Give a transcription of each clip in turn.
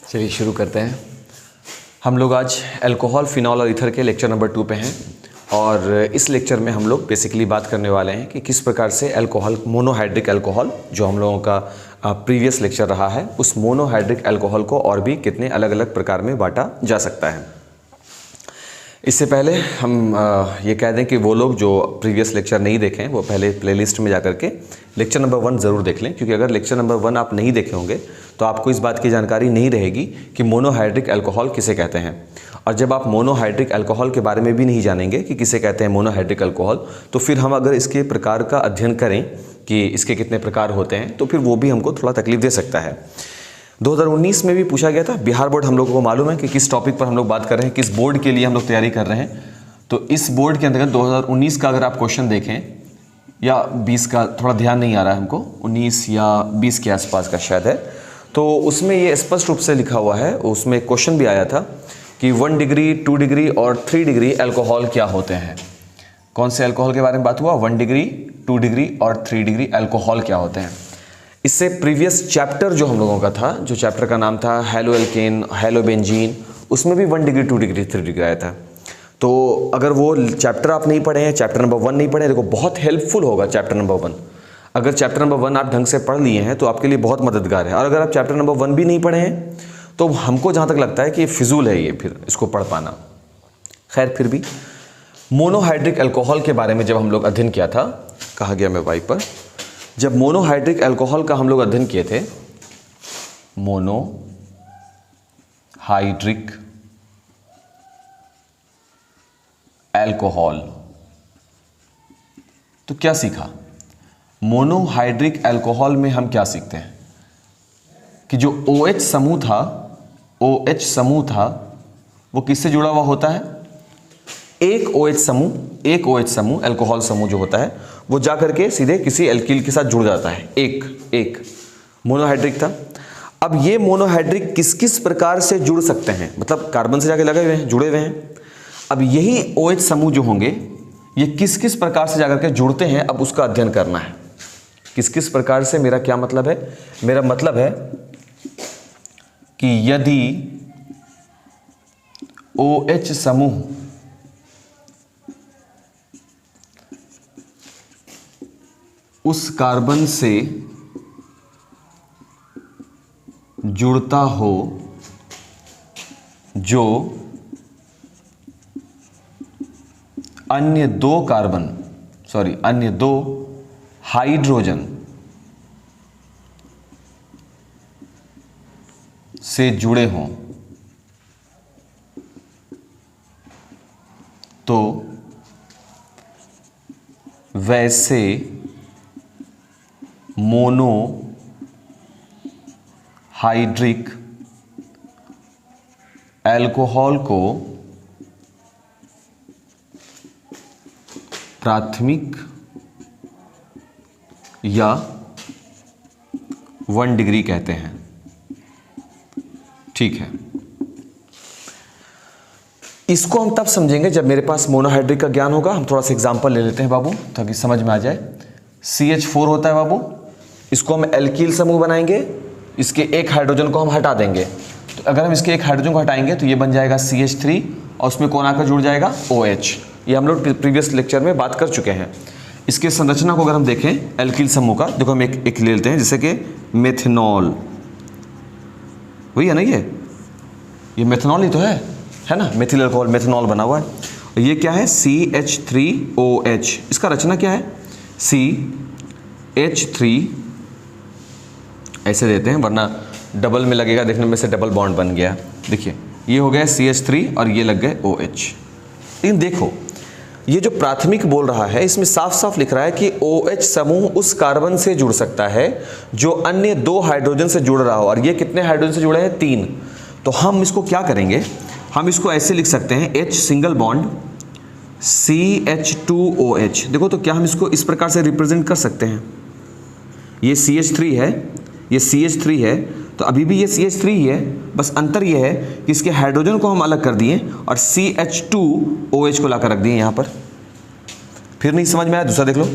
चलिए शुरू करते हैं। हम लोग आज अल्कोहल, फिनॉल और ईथर के लेक्चर नंबर 2 पे हैं और इस लेक्चर में हम लोग बेसिकली बात करने वाले हैं कि किस प्रकार से अल्कोहल, मोनोहाइड्रिक अल्कोहल जो हम लोगों का प्रीवियस लेक्चर रहा है, उस मोनोहाइड्रिक अल्कोहल को और भी कितने अलग अलग प्रकार में बांटा जा सकता है। इससे पहले हम ये कह दें कि वो लोग जो प्रीवियस लेक्चर नहीं देखें वो पहले प्लेलिस्ट में जाकर के लेक्चर नंबर 1 ज़रूर देख लें, क्योंकि अगर लेक्चर नंबर 1 आप नहीं देखे होंगे तो आपको इस बात की जानकारी नहीं रहेगी कि मोनोहाइड्रिक अल्कोहल किसे कहते हैं। और जब आप मोनोहाइड्रिक अल्कोहल के बारे में भी नहीं जानेंगे कि किसे कहते हैं मोनोहाइड्रिक अल्कोहल, तो फिर हम अगर इसके प्रकार का अध्ययन करें कि इसके कितने प्रकार होते हैं तो फिर वो भी हमको थोड़ा तकलीफ दे सकता है। 2019 में भी पूछा गया था, बिहार बोर्ड हम लोगों को मालूम है कि किस टॉपिक पर हम लोग बात कर रहे हैं, किस बोर्ड के लिए हम लोग तैयारी कर रहे हैं। तो इस बोर्ड के अंतर्गत 2019 का अगर आप क्वेश्चन देखें या 20 का, थोड़ा ध्यान नहीं आ रहा है हमको, 19 या 20 के आसपास का शायद है, तो उसमें ये स्पष्ट रूप से लिखा हुआ है, उसमें क्वेश्चन भी आया था कि 1 डिग्री, 2 डिग्री और 3 डिग्री अल्कोहल क्या होते हैं। कौन से अल्कोहल के बारे में बात हुआ? 1 डिग्री, 2 डिग्री और 3 डिग्री अल्कोहल क्या होते हैं। इससे प्रीवियस चैप्टर जो हम लोगों का था, जो चैप्टर का नाम था हेलो एल्केन, हेलो बेंजीन, उसमें भी 1 डिग्री, 2 डिग्री, 3 डिग्री आया था। तो अगर वो चैप्टर आप नहीं पढ़े हैं, चैप्टर नंबर 1 नहीं पढ़े, देखो बहुत हेल्पफुल होगा चैप्टर नंबर 1। अगर चैप्टर नंबर 1 आप ढंग से पढ़ लिए हैं तो आपके लिए बहुत मददगार है। और अगर आप चैप्टर नंबर 1 भी नहीं पढ़े हैं तो हमको जहाँ तक लगता है कि ये फिजूल है ये फिर इसको पढ़ पाना। खैर, फिर भी मोनोहाइड्रिक अल्कोहल के बारे में जब हम लोग अध्ययन किया था, कहा गया मैं वाइप पर, जब मोनोहाइड्रिक अल्कोहल का हम लोग अध्ययन किए थे, मोनोहाइड्रिक अल्कोहल, तो क्या सीखा? मोनोहाइड्रिक अल्कोहल में हम क्या सीखते हैं कि जो OH समूह था वो किससे जुड़ा हुआ होता है? एक OH समूह अल्कोहल समूह जो होता है वो जा करके सीधे किसी एल्किल के साथ जुड़ जाता है। एक मोनोहाइड्रिक था। अब ये मोनोहाइड्रिक किस किस प्रकार से जुड़ सकते हैं, मतलब कार्बन से जाके लगे हुए हैं, जुड़े हुए हैं। अब यही OH समूह जो होंगे ये किस किस प्रकार से जाकर के जुड़ते हैं, अब उसका अध्ययन करना है। किस किस प्रकार से, मेरा क्या मतलब है? मेरा मतलब है कि यदि OH समूह उस कार्बन से जुड़ता हो जो अन्य दो हाइड्रोजन से जुड़े हों, तो वैसे मोनोहाइड्रिक अल्कोहल को प्राथमिक या 1 डिग्री कहते हैं। ठीक है, इसको हम तब समझेंगे जब मेरे पास मोनोहाइड्रिक का ज्ञान होगा। हम थोड़ा सा एग्जांपल ले लेते हैं बाबू, ताकि समझ में आ जाए। CH4 होता है बाबू, इसको हम एल्किल समूह बनाएंगे, इसके एक हाइड्रोजन को हम हटा देंगे। तो अगर हम इसके एक हाइड्रोजन को हटाएंगे तो ये बन जाएगा CH3 और उसमें कौन आकर जुड़ जाएगा? OH। ये हम लोग प्रीवियस लेक्चर में बात कर चुके हैं। इसके संरचना को अगर हम देखें एल्किल समूह का, देखो हम एक ले लेते हैं, जैसे कि मेथनॉल, वही है ना, ये मेथनॉल ही तो है ना, मेथिल अल्कोहल, मेथनॉल बना हुआ है। और ये क्या है? CH3OH। इसका रचना क्या है? CH3 ऐसे देते हैं, वरना डबल में लगेगा, देखने में से डबल बॉन्ड बन गया। देखिए ये हो गया CH3 और ये लग गए OH। लेकिन देखो ये जो प्राथमिक बोल रहा है इसमें साफ साफ लिख रहा है कि OH समूह उस कार्बन से जुड़ सकता है जो अन्य 2 हाइड्रोजन से जुड़ रहा हो। और ये कितने हाइड्रोजन से जुड़े हैं? 3। तो हम इसको क्या करेंगे, हम इसको ऐसे लिख सकते हैं, H सिंगल बॉन्ड CH2OH। देखो तो क्या हम इसको इस प्रकार से रिप्रेजेंट कर सकते हैं? ये CH3 है, ये CH3 है, तो अभी भी ये CH3 ही है, बस अंतर ये है कि इसके हाइड्रोजन को हम अलग कर दिए और CH2OH को लाकर रख दिए यहाँ पर। फिर नहीं समझ में आया? दूसरा देख लो,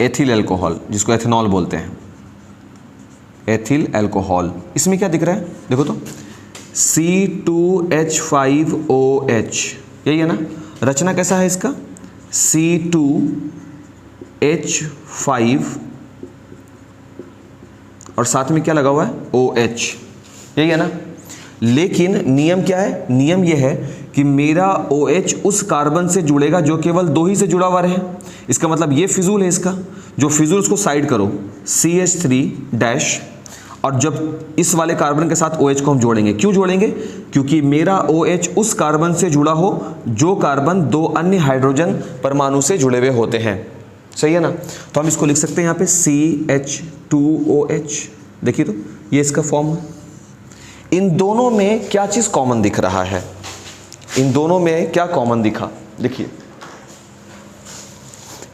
एथिल अल्कोहल, जिसको एथेनॉल बोलते हैं। Ethyl alcohol. इसमें क्या दिख रहा है देखो तो, C2H5OH, यही है ना। रचना कैसा है इसका, C2H5 और साथ में क्या लगा हुआ है, OH, यही है ना। लेकिन नियम क्या है, नियम यह है कि मेरा OH उस कार्बन से जुड़ेगा जो केवल 2 ही से जुड़ा हुआ रहे। इसका मतलब ये फिजूल है, इसका जो फिजूल उसको साइड करो, CH3- और जब इस वाले कार्बन के साथ OH को हम जोड़ेंगे, क्यों जोड़ेंगे, क्योंकि मेरा OH उस कार्बन से जुड़ा हो जो कार्बन 2 अन्य हाइड्रोजन परमाणु से जुड़े हुए होते हैं। सही है ना। तो हम इसको लिख सकते हैं यहाँ पे CH2OH। देखिए तो ये इसका फॉर्म है। इन दोनों में क्या चीज कॉमन दिख रहा है, इन दोनों में क्या कॉमन दिखा, देखिए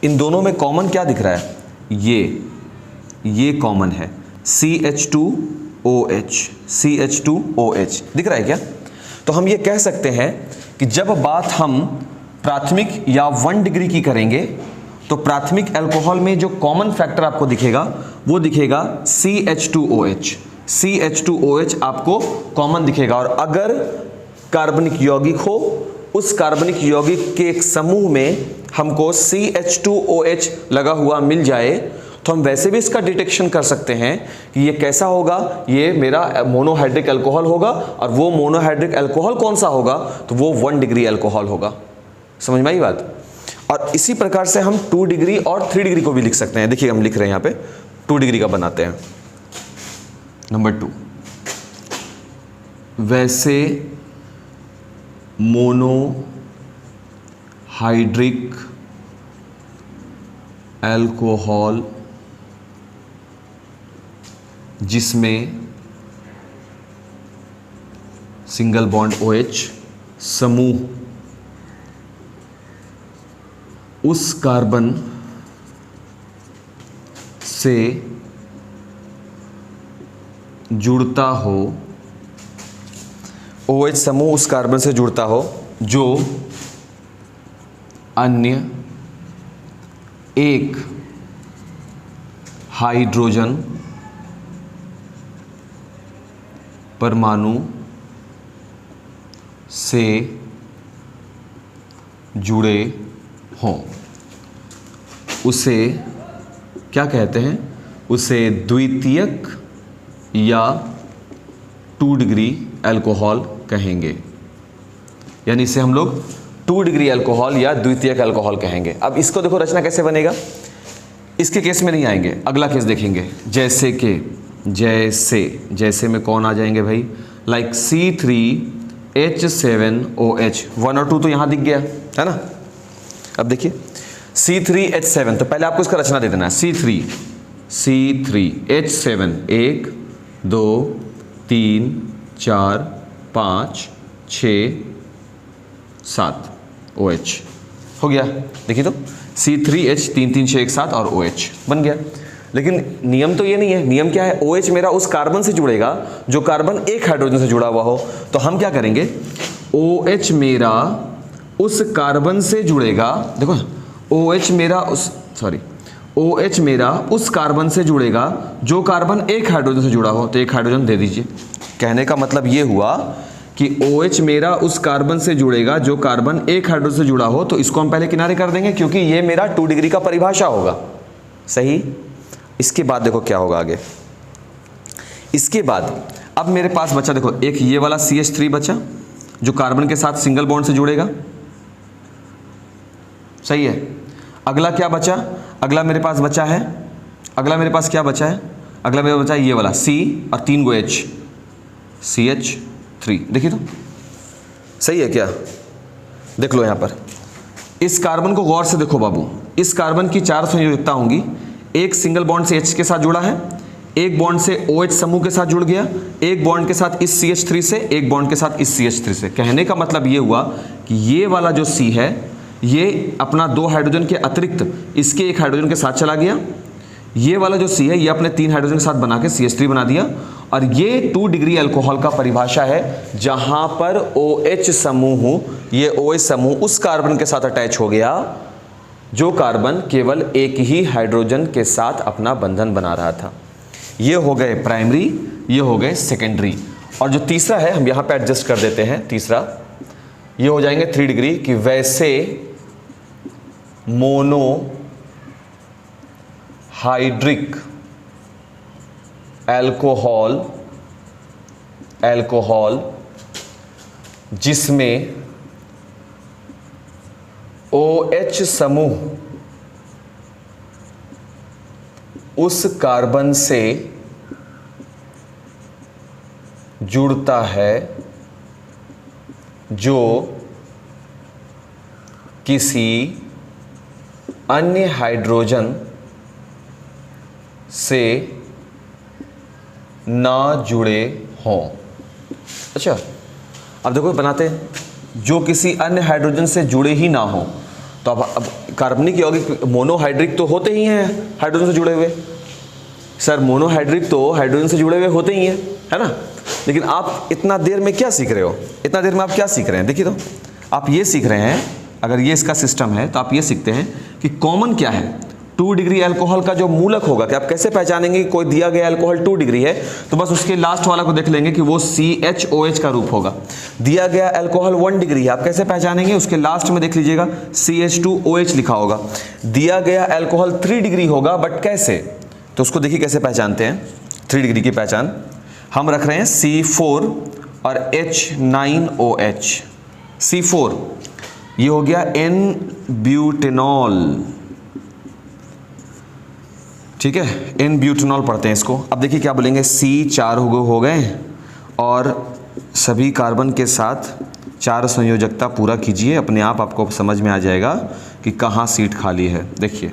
इन दोनों में कॉमन क्या दिख रहा है, ये कॉमन है, CH2OH, CH2OH दिख रहा है क्या। तो हम ये कह सकते हैं कि जब बात हम प्राथमिक या 1 डिग्री की करेंगे तो प्राथमिक अल्कोहल में जो कॉमन फैक्टर आपको दिखेगा वो दिखेगा CH2OH। CH2OH आपको कॉमन दिखेगा। और अगर कार्बनिक यौगिक हो, उस कार्बनिक यौगिक के एक समूह में हमको CH2OH लगा हुआ मिल जाए तो हम वैसे भी इसका डिटेक्शन कर सकते हैं कि ये कैसा होगा, ये मेरा मोनोहाइड्रिक अल्कोहल होगा। और वो मोनोहाइड्रिक अल्कोहल कौन सा होगा, तो वो 1 डिग्री अल्कोहल होगा। समझ में आई बात। और इसी प्रकार से हम 2 डिग्री और 3 डिग्री को भी लिख सकते हैं। देखिए हम लिख रहे हैं यहाँ पे 2 डिग्री का बनाते हैं। नंबर 2, वैसे मोनोहाइड्रिक अल्कोहल जिसमें सिंगल बॉन्ड OH समूह उस कार्बन से जुड़ता हो, OH समूह उस कार्बन से जुड़ता हो जो अन्य एक हाइड्रोजन परमाणु से जुड़े हों, उसे क्या कहते हैं, उसे द्वितीयक या 2 डिग्री अल्कोहल कहेंगे। यानी इसे हम लोग 2 डिग्री अल्कोहल या द्वितीयक अल्कोहल कहेंगे। अब इसको देखो रचना कैसे बनेगा, इसके केस में नहीं आएंगे, अगला केस देखेंगे। जैसे कि जैसे में कौन आ जाएंगे भाई, लाइक C3H7OH, 1 और 2 तो यहां दिख गया है ना। अब देखिए C3H7, तो पहले आपको इसका रचना दे देना है। C3H7, 1 2 3 4 5 6 7 OH हो गया। देखिए तो C3H 3 3 6 1 7 और OH बन गया। लेकिन नियम तो ये नहीं है। नियम क्या है, OH मेरा उस कार्बन से जुड़ेगा जो कार्बन एक हाइड्रोजन से जुड़ा हुआ हो। तो हम क्या करेंगे, OH मेरा उस कार्बन से जुड़ेगा, देखो OH मेरा उस कार्बन से जुड़ेगा जो कार्बन एक हाइड्रोजन से जुड़ा हो। तो एक हाइड्रोजन दे दीजिए। कहने का मतलब ये हुआ कि OH मेरा उस कार्बन से जुड़ेगा जो कार्बन एक हाइड्रोजन से जुड़ा हो। तो इसको हम पहले किनारे कर देंगे क्योंकि ये मेरा 2 डिग्री का परिभाषा होगा। सही। इसके बाद देखो क्या होगा आगे। इसके बाद अब मेरे पास बचा, देखो एक ये वाला CH3 बचा जो कार्बन के साथ सिंगल बॉन्ड से जुड़ेगा। सही है। अगला क्या बचा, अगला मेरे पास बचा है, अगला मेरे पास क्या बचा है, अगला मेरे बचा है ये वाला C और 3 गो H, CH3। देखिए तो सही है क्या, देख लो यहां पर। इस कार्बन को गौर से देखो बाबू, इस कार्बन की 4 संयोजकता होंगी। एक सिंगल बॉन्ड से H के साथ जुड़ा है, एक बॉन्ड से OH समूह के साथ जुड़ गया, एक बॉन्ड के साथ इस CH3 से, एक बॉन्ड के साथ इस CH3 से। कहने का मतलब ये हुआ कि ये वाला जो C है ये अपना 2 हाइड्रोजन के अतिरिक्त इसके एक हाइड्रोजन के साथ चला गया। ये वाला जो C है ये अपने 3 हाइड्रोजन के साथ बना के CH3 बना दिया। और ये 2 डिग्री अल्कोहल का परिभाषा है जहां पर OH समूह, ये OH समूह उस कार्बन के साथ अटैच हो गया जो कार्बन केवल एक ही हाइड्रोजन के साथ अपना बंधन बना रहा था। ये हो गए प्राइमरी, ये हो गए सेकेंडरी। और जो तीसरा है हम यहाँ पे एडजस्ट कर देते हैं, तीसरा ये हो जाएंगे 3 डिग्री कि वैसे मोनोहाइड्रिक एल्कोहल जिसमें OH समूह उस कार्बन से जुड़ता है जो किसी अन्य हाइड्रोजन से ना जुड़े हों। अच्छा, अब देखो बनाते हैं, जो किसी अन्य हाइड्रोजन से जुड़े ही ना हो, तो अब कार्बनिक यौगिक मोनोहाइड्रिक तो होते ही हैं हाइड्रोजन से जुड़े हुए। सर मोनोहाइड्रिक तो हाइड्रोजन से जुड़े हुए होते ही हैं, है ना। लेकिन आप इतना देर में क्या सीख रहे हो, इतना देर में आप क्या सीख रहे हैं, देखिए तो आप ये सीख रहे हैं, अगर ये इसका सिस्टम है तो आप ये सीखते हैं कि कॉमन क्या है। 2 डिग्री अल्कोहल का जो मूलक होगा, कि आप कैसे पहचानेंगे कि कोई दिया गया अल्कोहल 2 डिग्री है, तो बस उसके लास्ट वाला को देख लेंगे कि वो CHOH का रूप होगा। दिया गया अल्कोहल 1 डिग्री है, आप कैसे पहचानेंगे, उसके लास्ट में देख लीजिएगा CH2OH लिखा होगा। दिया गया अल्कोहल 3 डिग्री होगा, बट कैसे, तो उसको देखिए कैसे पहचानते हैं। 3 डिग्री की पहचान हम रख रहे हैं C4 और H9OH। C4 ये हो गया N-ब्यूटेनॉल, ठीक है, N-ब्यूटेनॉल पढ़ते हैं इसको। अब देखिए क्या बोलेंगे, C4 हो गए और सभी कार्बन के साथ 4 संयोजकता पूरा कीजिए, अपने आप आपको समझ में आ जाएगा कि कहाँ सीट खाली है। देखिए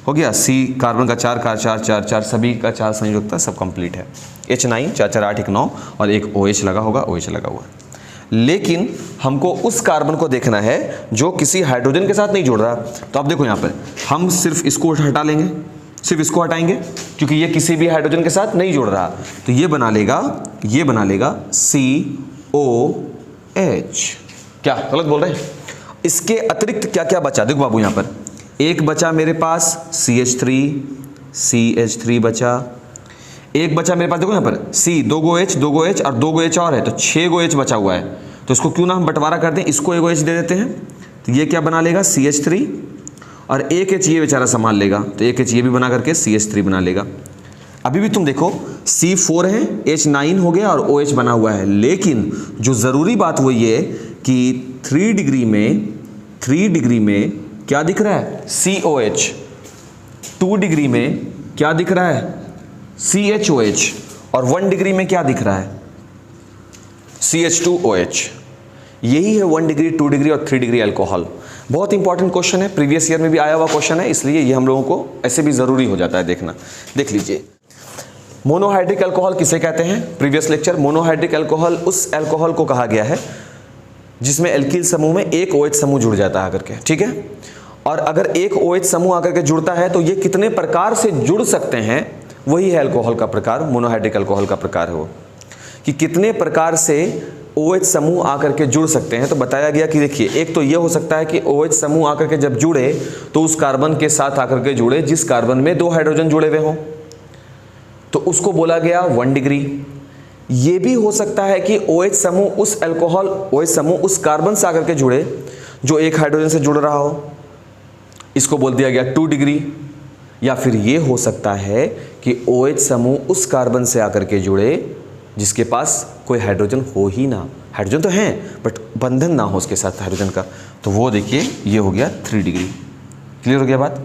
हो गया, C कार्बन का 4 4 4 4 4 सभी का 4 संयोजकता सब कंप्लीट है। H9 4 4 8 1 9 और एक OH लगा होगा, OH लगा हुआ है। लेकिन हमको उस कार्बन को देखना है जो किसी हाइड्रोजन के साथ नहीं जुड़ रहा। तो आप देखो यहाँ पर हम सिर्फ इसको हटा लेंगे, सिर्फ इसको हटाएंगे, क्योंकि ये किसी भी हाइड्रोजन के साथ नहीं जुड़ रहा। तो ये बना लेगा COH। क्या गलत बोल रहे हैं? इसके अतिरिक्त क्या क्या बचा, देखो बाबू यहाँ पर एक बचा मेरे पास CH3 बचा, एक बचा मेरे पास, देखो यहाँ पर C 2 गो H और 2 गो H और है, तो 6 गो H बचा हुआ है। तो इसको क्यों ना हम बंटवारा कर दें, इसको 1 H दे देते हैं, तो ये क्या बना लेगा CH3 और 1 H ये बेचारा संभाल लेगा, तो 1 H ये भी बना करके CH3 बना लेगा। अभी भी तुम देखो C4 है, H9 हो गया और OH बना हुआ है। लेकिन जो ज़रूरी बात वो ये कि 3 डिग्री में क्या दिख रहा है, COH। 2 डिग्री में क्या दिख रहा है, CHOH। और 1 डिग्री में क्या दिख रहा है, CH2OH। यही है 1 डिग्री, 2 डिग्री और 3 डिग्री अल्कोहल। बहुत इंपॉर्टेंट क्वेश्चन है, प्रीवियस ईयर में भी आया हुआ क्वेश्चन है, इसलिए ये हम लोगों को ऐसे भी ज़रूरी हो जाता है देखना। देख लीजिए, मोनोहाइड्रिक अल्कोहल किसे कहते हैं, प्रीवियस लेक्चर। मोनोहाइड्रिक अल्कोहल उस अल्कोहल को कहा गया है जिसमें एल्किल समूह में एक OH समूह जुड़ जाता है आकर के, ठीक है। और अगर एक OH समूह आकर के जुड़ता है तो ये कितने प्रकार से जुड़ सकते हैं, वही है अल्कोहल का प्रकार, मोनोहाइड्रिक अल्कोहल का प्रकार है वो, कि कितने प्रकार से OH समूह आकर के जुड़ सकते हैं। तो बताया गया कि देखिए, एक तो ये हो सकता है कि OH समूह आकर के जब जुड़े तो उस कार्बन के साथ आकर के जुड़े जिस कार्बन में 2 हाइड्रोजन जुड़े हुए हों, तो उसको बोला गया 1 डिग्री। ये भी हो सकता है कि OH समूह उस कार्बन से आकर के जुड़े जो एक हाइड्रोजन से जुड़ रहा हो, इसको बोल दिया गया 2 डिग्री। या फिर ये हो सकता है कि OH समूह उस कार्बन से आकर के जुड़े जिसके पास कोई हाइड्रोजन हो ही ना, हाइड्रोजन तो हैं बट बंधन ना हो उसके साथ हाइड्रोजन का, तो वो देखिए ये हो गया 3 डिग्री। क्लियर हो गया बात।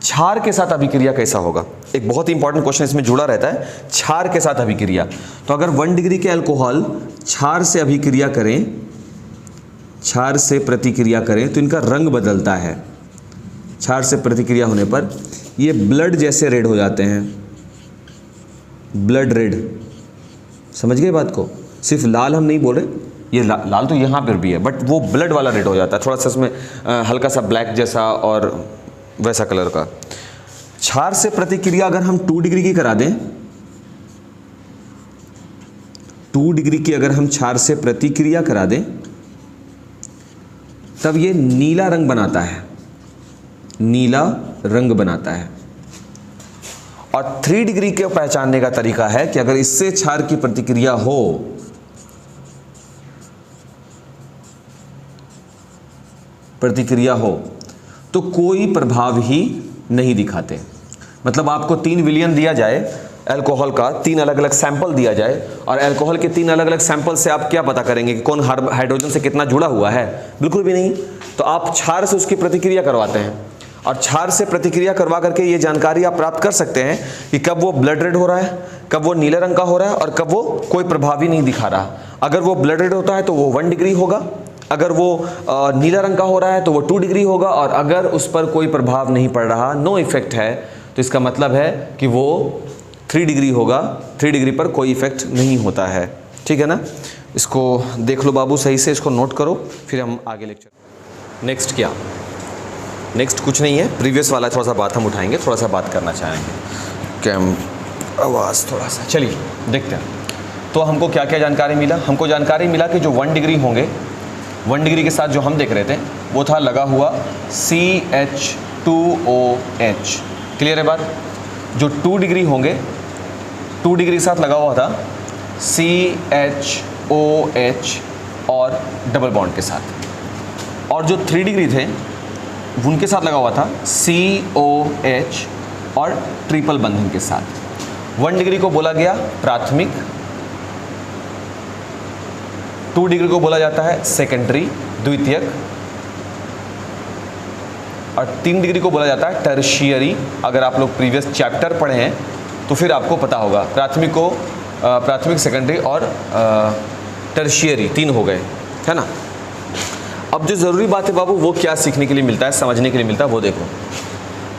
क्षार के साथ अभिक्रिया कैसा होगा, एक बहुत ही इंपॉर्टेंट क्वेश्चन इसमें जुड़ा रहता है, क्षार के साथ अभिक्रिया। तो अगर 1 डिग्री के अल्कोहल क्षार से अभिक्रिया करें, क्षार से प्रतिक्रिया करें तो इनका रंग बदलता है। क्षार से प्रतिक्रिया होने पर ये ब्लड जैसे रेड हो जाते हैं, ब्लड रेड। समझ गए बात को, सिर्फ लाल हम नहीं बोल रहे, ये लाल तो यहाँ पर भी है बट वो ब्लड वाला रेड हो जाता है, थोड़ा सा उसमें हल्का सा ब्लैक जैसा और वैसा कलर का। क्षार से प्रतिक्रिया अगर हम 2 डिग्री की करा दें, 2 डिग्री की अगर हम क्षार से प्रतिक्रिया करा दें तब ये नीला रंग बनाता है, नीला रंग बनाता है। और 3 डिग्री के पहचानने का तरीका है कि अगर इससे क्षार की प्रतिक्रिया हो तो कोई प्रभाव ही नहीं दिखाते। मतलब आपको 3 विलियन दिया जाए अल्कोहल का, 3 अलग अलग सैंपल दिया जाए और अल्कोहल के 3 अलग अलग सैंपल से आप क्या पता करेंगे कि कौन हाइड्रोजन से कितना जुड़ा हुआ है? बिल्कुल भी नहीं। तो आप क्षार से उसकी प्रतिक्रिया करवाते हैं और क्षार से प्रतिक्रिया करवा करके ये जानकारी आप प्राप्त कर सकते हैं कि कब वो ब्लड रेड हो रहा है, कब वो नीले रंग का हो रहा है और कब वो कोई प्रभाव ही नहीं दिखा रहा। अगर वो ब्लड रेड होता है तो वो 1 डिग्री होगा, अगर वो नीला रंग का हो रहा है तो वो 2 डिग्री होगा, और अगर उस पर कोई प्रभाव नहीं पड़ रहा, नो इफेक्ट है, तो इसका मतलब है कि वो 3 डिग्री होगा। 3 डिग्री पर कोई इफेक्ट नहीं होता है। ठीक है ना? इसको देख लो बाबू, सही से इसको नोट करो, फिर हम आगे लेक्चर। नेक्स्ट क्या? नेक्स्ट कुछ नहीं है, प्रीवियस वाला थोड़ा सा बात हम उठाएंगे, थोड़ा सा बात करना चाहेंगे। कैम आवाज़ थोड़ा सा, चलिए देखते हैं। तो हमको क्या क्या जानकारी मिला? हमको जानकारी मिला कि जो 1 डिग्री होंगे, 1 डिग्री के साथ जो हम देख रहे थे वो था लगा हुआ CH2OH। क्लियर है बात? जो 2 डिग्री होंगे, 2 डिग्री के साथ लगा हुआ था CHOH और डबल बॉन्ड के साथ, और जो 3 डिग्री थे उनके साथ लगा हुआ था COH और ट्रिपल बंधन के साथ। 1 डिग्री को बोला गया प्राथमिक, 2 डिग्री को बोला जाता है सेकेंडरी, द्वितीयक, और 3 डिग्री को बोला जाता है टर्शियरी। अगर आप लोग प्रीवियस चैप्टर पढ़े हैं तो फिर आपको पता होगा, प्राथमिक को प्राथमिक, सेकेंडरी और टर्शियरी 3 हो गए, है ना? अब जो ज़रूरी बात है बाबू, वो क्या सीखने के लिए मिलता है, समझने के लिए मिलता है, वो देखो।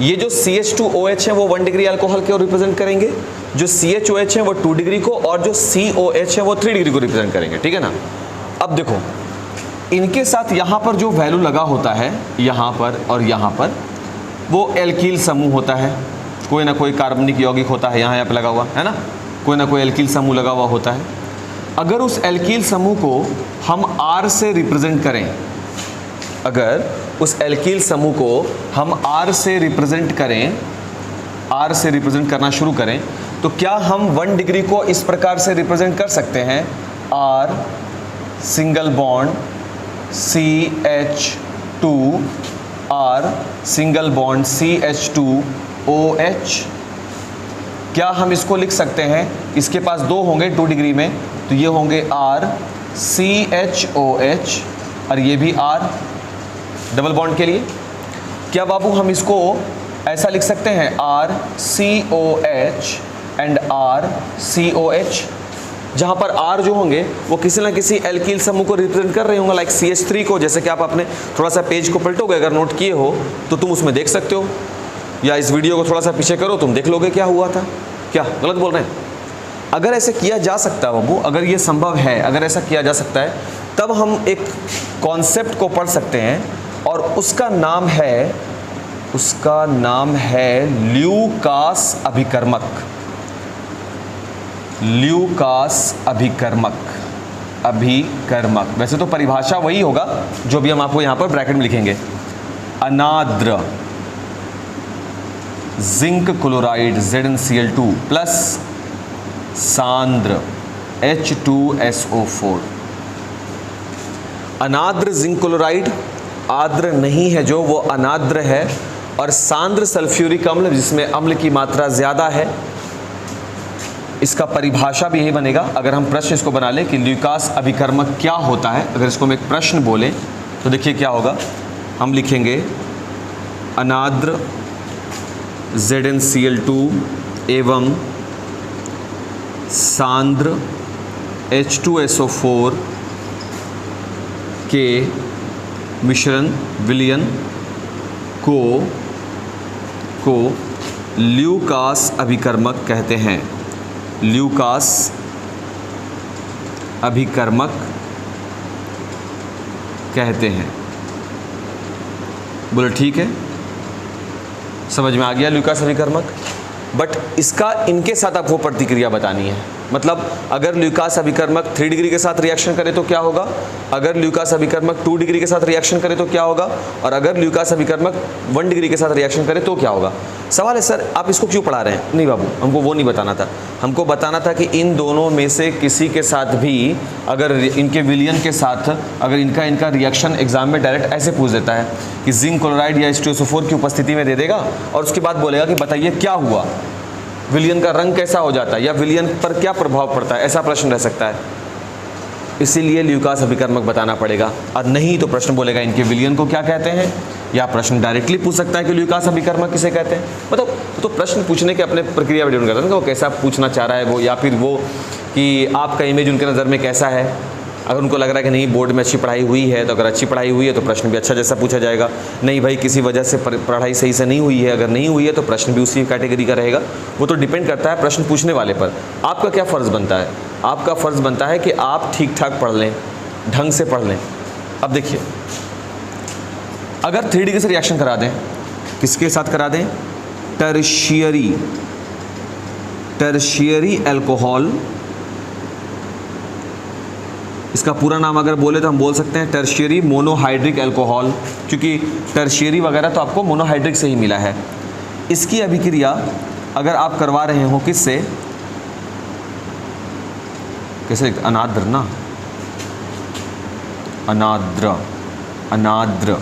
ये जो CH2OH है वो 1 डिग्री अल्कोहल को रिप्रेजेंट करेंगे, जो CHOH है वो 2 डिग्री को, और जो COH है वो 3 डिग्री को रिप्रेजेंट करेंगे। ठीक है ना? अब देखो, इनके साथ यहाँ पर जो वैल्यू लगा होता है, यहाँ पर और यहाँ पर, वो एल्कील समूह होता है। कोई ना कोई कार्बनिक यौगिक होता है, यहाँ पे लगा हुआ है ना, कोई ना कोई एल्कील समूह लगा हुआ होता है। अगर उस एल्कील समूह को हम R से रिप्रेजेंट करें, अगर उस एल्कील समूह को हम R से रिप्रेजेंट करें, R से रिप्रेजेंट करना शुरू करें, तो क्या हम 1 डिग्री को इस प्रकार से रिप्रेजेंट कर सकते हैं? R single bond CH2, R single bond CH2OH। क्या हम इसको लिख सकते हैं? इसके पास 2 होंगे 2 डिग्री में, तो ये होंगे R CHOH और ये भी R डबल बॉन्ड के लिए। क्या बाबू हम इसको ऐसा लिख सकते हैं R COH and R COH, जहाँ पर R जो होंगे वो किसी ना किसी एल्कील समूह को रिप्रेजेंट कर रहे होंगे, लाइक CH3 को। जैसे कि आप अपने थोड़ा सा पेज को पलटोगे, अगर नोट किए हो तो तुम उसमें देख सकते हो, या इस वीडियो को थोड़ा सा पीछे करो, तुम देख लोगे क्या हुआ था। क्या गलत बोल रहे हैं? अगर ऐसे किया जा सकता है बाबू, अगर ये संभव है, अगर ऐसा किया जा सकता है, तब हम एक कॉन्सेप्ट को पढ़ सकते हैं और उसका नाम है ल्यूकास अभिकर्मक। ल्यूकास अभिकर्मक। वैसे तो परिभाषा वही होगा जो भी हम आपको यहाँ पर ब्रैकेट में लिखेंगे। अनाद्र जिंक क्लोराइड ZnCl2 प्लस सांद्र H2SO4। अनाद्र जिंक क्लोराइड आद्र नहीं है जो, वो अनाद्र है, और सांद्र सल्फ्यूरिक अम्ल जिसमें अम्ल की मात्रा ज़्यादा है। इसका परिभाषा भी यही बनेगा। अगर हम प्रश्न इसको बना लें कि ल्यूकास अभिकर्मक क्या होता है, अगर इसको हम एक प्रश्न बोलें तो देखिए क्या होगा। हम लिखेंगे अनाद्र ZnCl2 एवं सांद्र H2SO4 के मिश्रण विलयन को ल्यूकास अभिकर्मक कहते हैं। ल्यूकास अभिकर्मक कहते हैं। बोले ठीक है, समझ में आ गया ल्यूकास अभिकर्मक। बट इसका इनके साथ आपको प्रतिक्रिया बतानी है। मतलब अगर ल्यूकास अभिकर्मक 3 डिग्री के साथ रिएक्शन करे तो क्या होगा, अगर ल्यूकास अभिकर्मक 2 डिग्री के साथ रिएक्शन करे तो क्या होगा, और अगर ल्यूकास अभिकर्मक 1 डिग्री के साथ रिएक्शन करे तो क्या होगा। सवाल है सर आप इसको क्यों पढ़ा रहे हैं? नहीं बाबू, हमको वो नहीं बताना था, हमको बताना था कि इन दोनों में से किसी के साथ भी अगर इनके विलियन के साथ अगर इनका रिएक्शन एग्जाम में डायरेक्ट ऐसे पूछ देता है कि जिंक क्लोराइड या H2SO4 की उपस्थिति में दे देगा और उसके बाद बोलेगा कि बताइए क्या हुआ, विलियन का रंग कैसा हो जाता है या विलियन पर क्या प्रभाव पड़ता है, ऐसा प्रश्न रह सकता है। इसीलिए ल्यूकास अभिकर्मक बताना पड़ेगा, और नहीं तो प्रश्न बोलेगा इनके विलियन को क्या कहते हैं, या प्रश्न डायरेक्टली पूछ सकता है कि ल्यूकास अभिकर्मक किसे कहते हैं। मतलब तो प्रश्न पूछने के अपने प्रक्रिया पर डिपेंड करता है कि वो कैसा पूछना चाह रहा है वो, या फिर वो कि आपका इमेज उनके नज़र में कैसा है। अगर उनको लग रहा है कि नहीं बोर्ड में अच्छी पढ़ाई हुई है, तो अगर अच्छी पढ़ाई हुई है तो प्रश्न भी अच्छा जैसा पूछा जाएगा। नहीं भाई किसी वजह से पढ़ाई सही से नहीं हुई है, अगर नहीं हुई है तो प्रश्न भी उसी कैटेगरी का रहेगा। वो तो डिपेंड करता है प्रश्न पूछने वाले पर। आपका क्या फ़र्ज़ बनता है, आपका फ़र्ज़ बनता है कि आप ठीक ठाक पढ़ लें, ढंग से पढ़ लें। अब देखिए अगर 3 डिग्री से रिएक्शन करा दें, किसके साथ करा दें, टर्शियरी एल्कोहल, इसका पूरा नाम अगर बोले तो हम बोल सकते हैं टर्शियरी मोनोहाइड्रिक एल्कोहल, क्योंकि टर्शियरी वगैरह तो आपको मोनोहाइड्रिक से ही मिला है। इसकी अभिक्रिया अगर आप करवा रहे हो किससे, कैसे अनाद्र ना, अनाद्र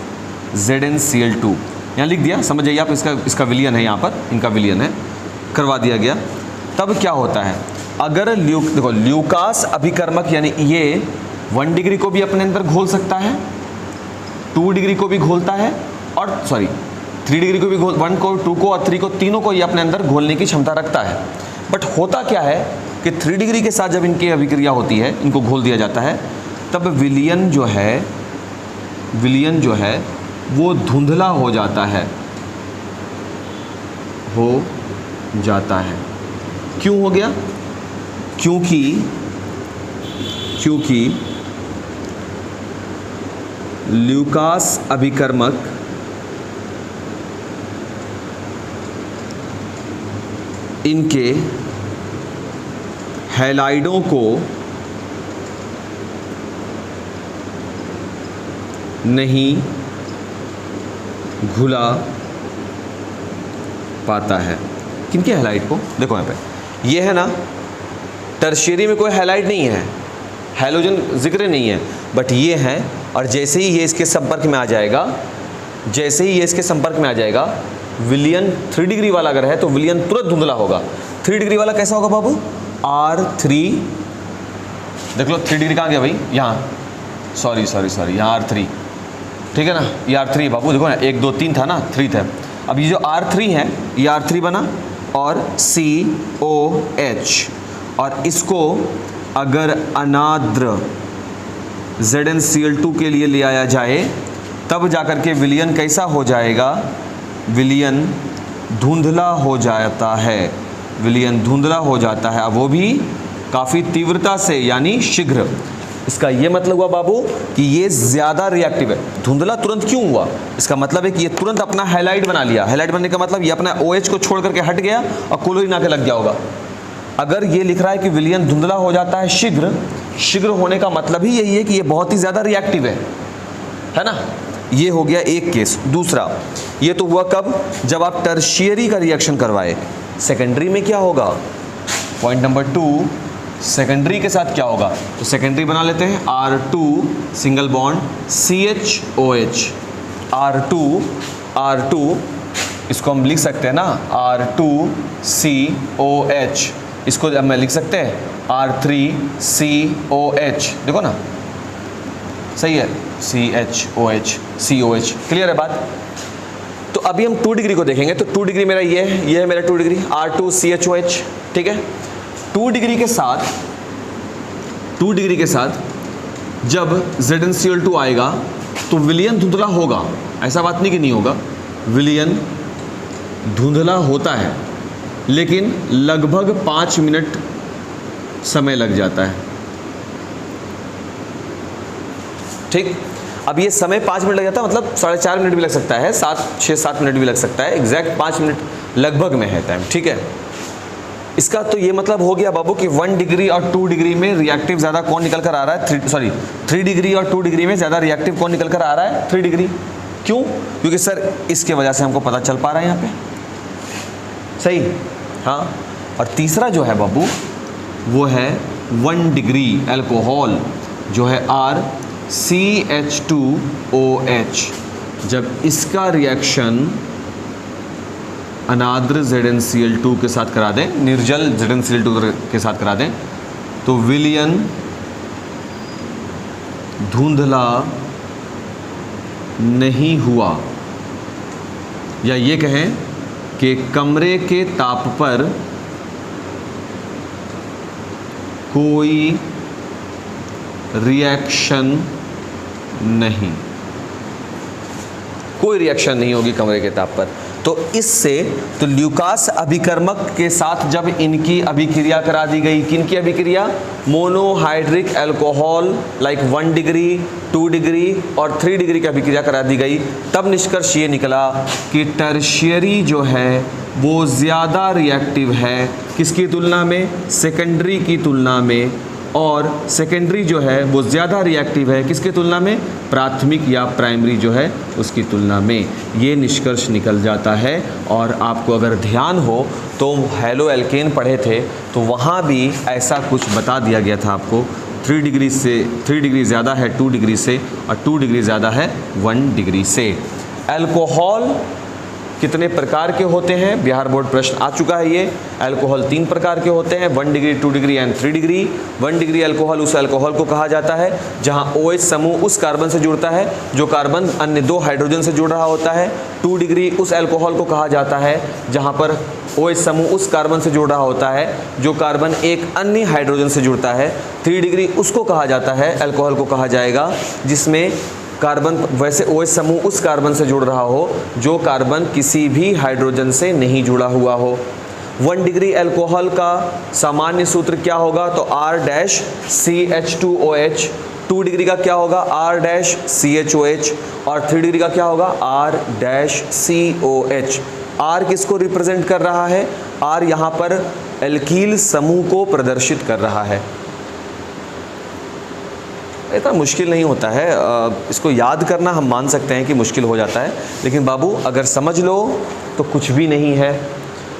ZnCl2 यहाँ लिख दिया, समझ जाइए आप, इसका विलियन है, यहाँ पर इनका विलियन है, करवा दिया गया। तब क्या होता है, अगर देखो ल्यूकास अभिकर्मक यानी ये 1 डिग्री को भी अपने अंदर घोल सकता है, 2 डिग्री को भी घोलता है, और 3 डिग्री को भी 1 को, 2 को और 3 को, तीनों को ये अपने अंदर घोलने की क्षमता रखता है। बट होता क्या है कि 3 डिग्री के साथ जब इनकी अभिक्रिया होती है, इनको घोल दिया जाता है, तब विलियन जो है वो धुंधला हो जाता है, क्यों हो गया, क्योंकि ल्यूकास अभिकर्मक इनके हैलाइडों को नहीं घुला पाता है। किनके हैलाइड को, देखो यहाँ पे ये है ना, टर्शियरी में कोई हैलाइड नहीं है, हैलोजन जिक्र नहीं है, बट ये है, और जैसे ही ये इसके संपर्क में आ जाएगा, विलियन 3 डिग्री वाला अगर है तो विलियन तुरंत धुंधला होगा। 3 डिग्री वाला कैसा होगा बाबू, R3, देख लो 3 डिग्री कहाँ गया भाई, यहाँ, सॉरी यहाँ R3, ठीक है ना, ये R3 बाबू, देखो ना 1 2 3 था ना, 3 था। अब ये जो R3 है ये R3 बना और COH, और इसको अगर अनाद्र ZnCl2 के लिए ले आया जाए तब जाकर के विलियन कैसा हो जाएगा, विलियन धुंधला हो जाता है, वो भी काफ़ी तीव्रता से, यानी शीघ्र। इसका ये मतलब हुआ बाबू कि ये ज़्यादा रिएक्टिव है। धुंधला तुरंत क्यों हुआ, इसका मतलब है कि ये तुरंत अपना हैलाइड बना लिया। हैलाइड बनने का मतलब ये अपना OH को छोड़ करके हट गया और क्लोरीन आके लग गया होगा। अगर ये लिख रहा है कि विलियन धुंधला हो जाता है शीघ्र होने का मतलब ही यही है कि ये बहुत ही ज़्यादा रिएक्टिव है ना। ये हो गया एक केस। दूसरा, ये तो हुआ कब, जब आप टर्शियरी का रिएक्शन करवाए। सेकेंडरी में क्या होगा, पॉइंट नंबर 2, सेकेंडरी के साथ क्या होगा, तो सेकेंडरी बना लेते हैं, R2 single bond CHOH, R2 इसको हम लिख सकते हैं ना, R2COH, इसको हम लिख सकते हैं R3COH, देखो ना सही है, COH, क्लियर है बात। तो अभी हम 2 डिग्री को देखेंगे, तो 2 डिग्री मेरा ये है मेरा 2 डिग्री R2CHOH, ठीक है। 2 डिग्री के साथ जब ZnCl2 आएगा तो विलियन धुंधला होगा, ऐसा बात नहीं कि नहीं होगा, विलियन धुंधला होता है, लेकिन लगभग 5 मिनट समय लग जाता है, ठीक। अब ये समय 5 मिनट लग जाता है, मतलब 4.5 मिनट भी लग सकता है, 6-7 मिनट भी लग सकता है, एग्जैक्ट 5 मिनट लगभग में है टाइम, ठीक है। इसका तो ये मतलब हो गया बाबू कि 1 डिग्री और 2 डिग्री में रिएक्टिव ज़्यादा कौन निकल कर आ रहा है, 3 डिग्री और 2 डिग्री में ज़्यादा रिएक्टिव कौन निकल कर आ रहा है, 3 डिग्री। क्यों? क्योंकि सर इसके वजह से हमको पता चल पा रहा है यहाँ पे, सही। हाँ, और तीसरा जो है बाबू वो है 1 डिग्री अल्कोहल जो है RCH2OH, जब इसका रिएक्शन अनाद्र ZnCl2 के साथ करा दें, निर्जल ZnCl2 के साथ करा दें, तो विलयन धुंधला नहीं हुआ, या ये कहें कि कमरे के ताप पर कोई रिएक्शन नहीं, कोई रिएक्शन नहीं होगी कमरे के ताप पर। तो इससे तो ल्यूकास अभिकर्मक के साथ जब इनकी अभिक्रिया करा दी गई, किनकी अभिक्रिया, monohydric alcohol like 1 degree 2 degree और 3 डिग्री की अभिक्रिया करा दी गई, तब निष्कर्ष ये निकला कि टर्शियरी जो है वो ज़्यादा रिएक्टिव है किसकी तुलना में, सेकेंडरी की तुलना में, और सेकेंडरी जो है वो ज़्यादा रिएक्टिव है किसके तुलना में, प्राथमिक या प्राइमरी जो है उसकी तुलना में। ये निष्कर्ष निकल जाता है। और आपको अगर ध्यान हो तो हेलो एल्केन पढ़े थे तो वहाँ भी ऐसा कुछ बता दिया गया था आपको, 3 डिग्री ज़्यादा है 2 डिग्री से और 2 डिग्री ज़्यादा है 1 डिग्री से। अल्कोहल कितने प्रकार के होते हैं, बिहार बोर्ड प्रश्न आ चुका है ये। अल्कोहल 3 प्रकार के होते हैं, 1 degree 2 degree and 3 degree. 1 degree alcohol उस अल्कोहल को कहा जाता है जहां OH समूह उस कार्बन से जुड़ता है जो कार्बन अन्य 2 हाइड्रोजन से जुड़ रहा होता है। 2 डिग्री उस अल्कोहल को कहा जाता है जहां पर OH समूह उस कार्बन से जुड़ रहा होता है जो कार्बन एक अन्य हाइड्रोजन से जुड़ता है। 3 डिग्री उसको कहा जाता है, अल्कोहल को कहा जाएगा जिसमें कार्बन वैसे OH समूह उस कार्बन से जुड़ रहा हो जो कार्बन किसी भी हाइड्रोजन से नहीं जुड़ा हुआ हो। 1 डिग्री अल्कोहल का सामान्य सूत्र क्या होगा, तो R-CH2OH। 2 डिग्री का क्या होगा, R-CHOH, और 3 डिग्री का क्या होगा, R-COH। R किसको रिप्रेजेंट कर रहा है, R यहाँ पर एल्कील समूह को प्रदर्शित कर रहा है। इतना मुश्किल नहीं होता है, इसको याद करना हम मान सकते हैं कि मुश्किल हो जाता है, लेकिन बाबू अगर समझ लो तो कुछ भी नहीं है।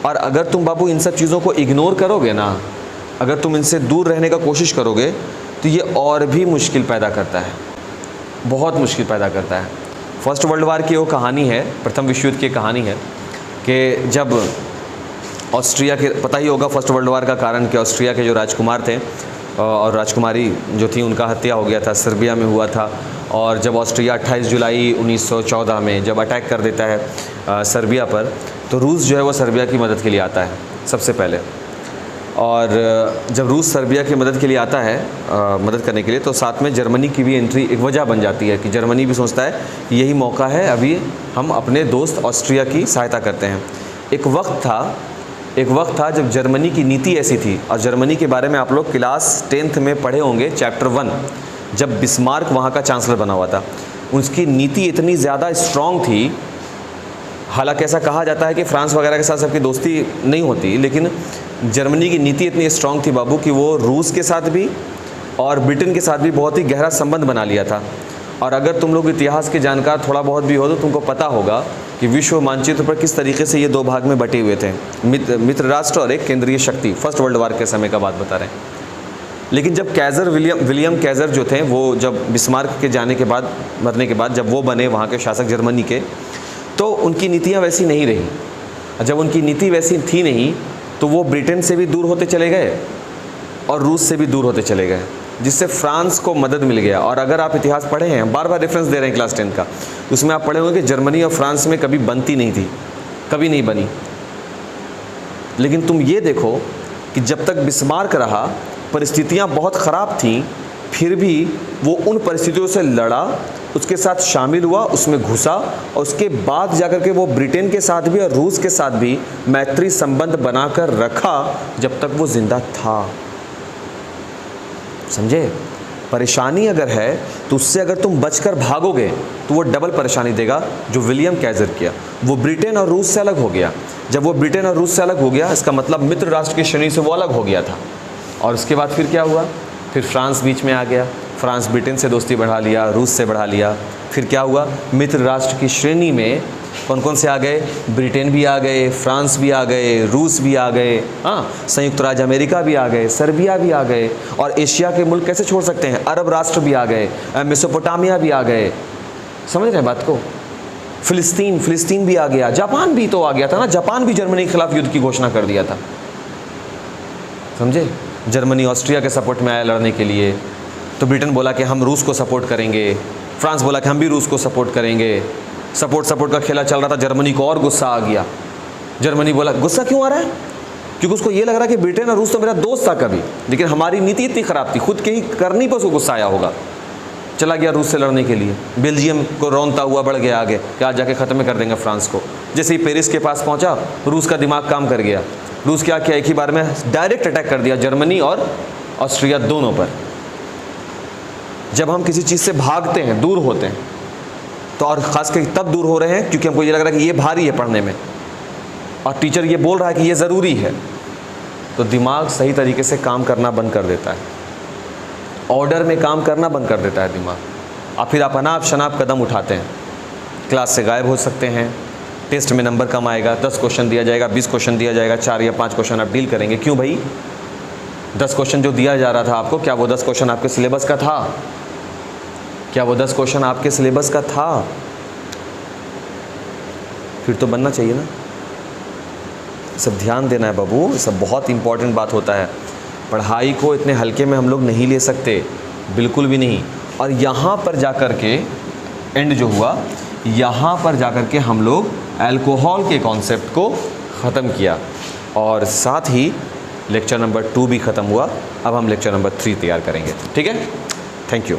और अगर तुम बाबू इन सब चीज़ों को इग्नोर करोगे ना, अगर तुम इनसे दूर रहने का कोशिश करोगे तो ये और भी मुश्किल पैदा करता है, बहुत मुश्किल पैदा करता है। फर्स्ट वर्ल्ड वार की वो कहानी है, प्रथम विश्व युद्ध की कहानी है कि जब ऑस्ट्रिया के, पता ही होगा फर्स्ट वर्ल्ड वार का कारण कि ऑस्ट्रिया के जो राजकुमार थे और राजकुमारी जो थी उनका हत्या हो गया था, सर्बिया में हुआ था। और जब ऑस्ट्रिया 28 जुलाई 1914 में जब अटैक कर देता है सर्बिया पर, तो रूस जो है वो सर्बिया की मदद के लिए आता है सबसे पहले। और जब रूस सर्बिया की मदद के लिए आता है, मदद करने के लिए, तो साथ में जर्मनी की भी एंट्री एक वजह बन जाती है कि जर्मनी भी सोचता है कि यही मौका है, अभी हम अपने दोस्त ऑस्ट्रिया की सहायता करते हैं। एक वक्त था जब जर्मनी की नीति ऐसी थी, और जर्मनी के बारे में आप लोग क्लास 10th में पढ़े होंगे, चैप्टर 1, जब बिस्मार्क वहाँ का चांसलर बना हुआ था। उसकी नीति इतनी ज़्यादा स्ट्रॉन्ग थी, हालांकि ऐसा कहा जाता है कि फ्रांस वगैरह के साथ सबकी दोस्ती नहीं होती, लेकिन जर्मनी की नीति इतनी स्ट्रॉन्ग थी बाबू कि वो रूस के साथ भी और ब्रिटेन के साथ भी बहुत ही गहरा संबंध बना लिया था। और अगर तुम लोग इतिहास के जानकार थोड़ा बहुत भी हो तो तुमको पता होगा कि विश्व मानचित्र पर किस तरीके से ये 2 भाग में बटे हुए थे, मित्र राष्ट्र और एक केंद्रीय शक्ति। फर्स्ट वर्ल्ड वार के समय का बात बता रहे हैं। लेकिन जब कैज़र विलियम कैज़र जो थे, वो जब बिस्मार्क के जाने के बाद, मरने के बाद जब वो बने वहाँ के शासक जर्मनी के, तो उनकी नीतियाँ वैसी नहीं रही। जब उनकी नीति वैसी थी नहीं तो वो ब्रिटेन से भी दूर होते चले गए और रूस से भी दूर होते चले गए, जिससे फ्रांस को मदद मिल गया। और अगर आप इतिहास पढ़े हैं, बार बार रेफरेंस दे रहे हैं क्लास 10 का, उसमें आप पढ़े होंगे कि जर्मनी और फ्रांस में कभी बनती नहीं थी, कभी नहीं बनी। लेकिन तुम ये देखो कि जब तक बिस्मार्क रहा, परिस्थितियाँ बहुत ख़राब थीं, फिर भी वो उन परिस्थितियों से लड़ा, उसके साथ शामिल हुआ, उसमें घुसा, और उसके बाद जाकर के वो ब्रिटेन के साथ भी और रूस के साथ भी मैत्री संबंध बनाकर रखा जब तक वो जिंदा था। समझे? परेशानी अगर है तो उससे अगर तुम बचकर भागोगे तो वो डबल परेशानी देगा, जो विलियम कैजर किया। वो ब्रिटेन और रूस से अलग हो गया। जब वो ब्रिटेन और रूस से अलग हो गया, इसका मतलब मित्र राष्ट्र की श्रेणी से वो अलग हो गया था। और उसके बाद फिर क्या हुआ? फिर फ्रांस बीच में आ गया। फ्रांस ब्रिटेन से दोस्ती बढ़ा लिया, रूस से बढ़ा लिया। फिर क्या हुआ? मित्र राष्ट्र की श्रेणी में कौन कौन से आ गए? ब्रिटेन भी आ गए, फ्रांस भी आ गए, रूस भी आ गए, हाँ, संयुक्त राज्य अमेरिका भी आ गए, सर्बिया भी आ गए। और एशिया के मुल्क कैसे छोड़ सकते हैं? अरब राष्ट्र भी आ गए, मेसोपोटामिया भी आ गए। समझ रहे हैं बात को? फिलिस्तीन भी आ गया, जापान भी तो आ गया था ना। जापान भी जर्मनी के खिलाफ युद्ध की घोषणा कर दिया था, समझे? जर्मनी ऑस्ट्रिया के सपोर्ट में आया लड़ने के लिए, तो ब्रिटेन बोला कि हम रूस को सपोर्ट करेंगे, फ्रांस बोला कि हम भी रूस को सपोर्ट करेंगे। सपोर्ट का खेला चल रहा था। जर्मनी को और गुस्सा आ गया। जर्मनी बोला, गुस्सा क्यों आ रहा है? क्योंकि उसको ये लग रहा है कि ब्रिटेन और रूस तो मेरा दोस्त था कभी, लेकिन हमारी नीति इतनी ख़राब थी, खुद के ही करनी पर उसको गुस्सा आया होगा, चला गया रूस से लड़ने के लिए। बेल्जियम को रौंदता हुआ बढ़ गया आगे कि आज जाके ख़त्म कर देंगे फ्रांस को। जैसे ही पेरिस के पास पहुँचा, रूस का दिमाग काम कर गया। रूस क्या किया? एक ही बार में डायरेक्ट अटैक कर दिया जर्मनी और ऑस्ट्रिया दोनों पर। जब हम किसी चीज़ से भागते हैं, दूर होते हैं, तो और ख़ास करके तब दूर हो रहे हैं क्योंकि हमको ये लग रहा है कि ये भारी है पढ़ने में, और टीचर ये बोल रहा है कि ये ज़रूरी है, तो दिमाग सही तरीके से काम करना बंद कर देता है, ऑर्डर में काम करना बंद कर देता है दिमाग। और फिर आप अनाप शनाप कदम उठाते हैं, क्लास से गायब हो सकते हैं, टेस्ट में नंबर कम आएगा, 10 क्वेश्चन दिया जाएगा, 20 क्वेश्चन दिया जाएगा, 4 या 5 क्वेश्चन आप डील करेंगे। क्यों भाई? 10 क्वेश्चन जो दिया जा रहा था आपको, क्या वो 10 क्वेश्चन आपके सिलेबस का था? क्या वो 10 क्वेश्चन आपके सिलेबस का था? फिर तो बनना चाहिए ना। सब ध्यान देना है बाबू, सब बहुत इंपॉर्टेंट बात होता है। पढ़ाई को इतने हल्के में हम लोग नहीं ले सकते, बिल्कुल भी नहीं। और यहाँ पर जाकर के एंड जो हुआ, यहाँ पर जाकर के हम लोग अल्कोहल के कॉन्सेप्ट को ख़त्म किया, और साथ ही लेक्चर नंबर 2 भी ख़त्म हुआ। अब हम लेक्चर नंबर 3 तैयार करेंगे। ठीक है, थैंक यू।